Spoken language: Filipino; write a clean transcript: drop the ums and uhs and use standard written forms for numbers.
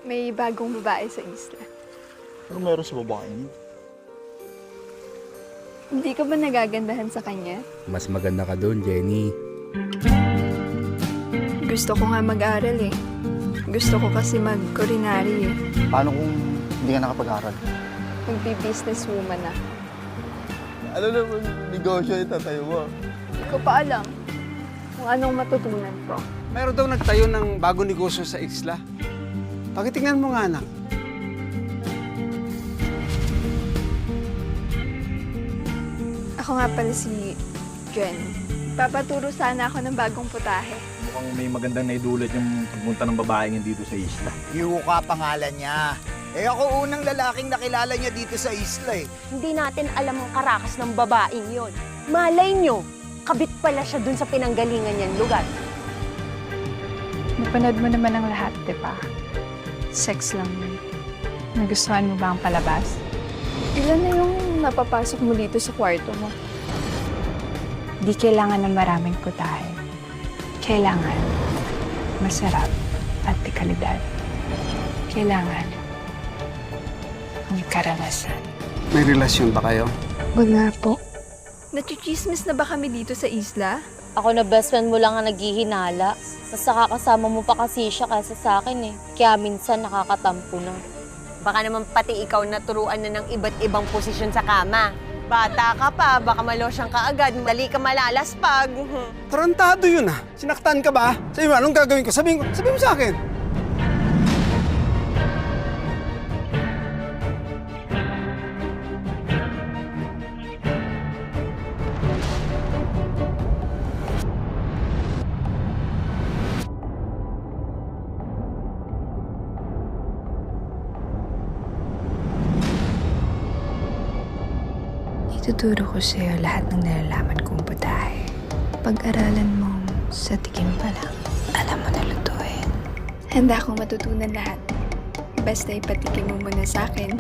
May bagong babae sa isla. Ano meron sa babae niyo? Hindi ka ba nagagandahan sa kanya? Mas maganda ka doon, Jenny. Gusto ko nga mag-aral eh. Gusto ko kasi mag-culinary eh. Paano kung hindi ka nakapag-aral? Magbi-business woman na. Ano naman negosyo itatayo mo? Hindi ko pa alam kung anong matutunan ko. Meron daw nagtayo ng bagong negosyo sa isla. Pakitingnan mo nga, anak. Ako nga pala si Jen. Papaturo sana ako ng bagong putahe. Mukhang may magandang naidulot yung pagpunta ng babaeng yan dito sa isla. Yuka pangalan niya. Ako unang lalaking nakilala niya dito sa isla eh. Hindi natin alam ang karakas ng babaeng yon. Malay nyo, kabit pala siya dun sa pinanggalingan niyang lugar. Napanood mo naman ang lahat, di ba? Sex lang yun. Nagustuhan mo ba ang palabas? Ilan na yung napapasok mo dito sa kwarto mo? Di kailangan ng maraming putahe. Kailangan masarap at dekalidad. Kailangan may karanasan. May relasyon ba kayo? Wala po. Nachichismis na ba kami dito sa isla? Ako na best friend mo lang ang naghihinala. Mas nakakasama mo pa kasi siya kaysa sa akin eh. Kaya minsan nakakatampo na. Baka naman pati ikaw naturuan na ng iba't ibang posisyon sa kama. Bata ka pa, baka malosyang ka agad, dali ka malalaspag. Tarantado yun ah. Sinaktan ka ba? Sabi mo, anong gagawin ko? Sabihin mo sa akin. Ituturo ko sa'yo lahat ng nalalaman kong putahe. Pag-aralan mo sa tikim pa lang, alam mo na lutuin. Handa akong matutunan lahat. Basta ipatikim mo muna sa akin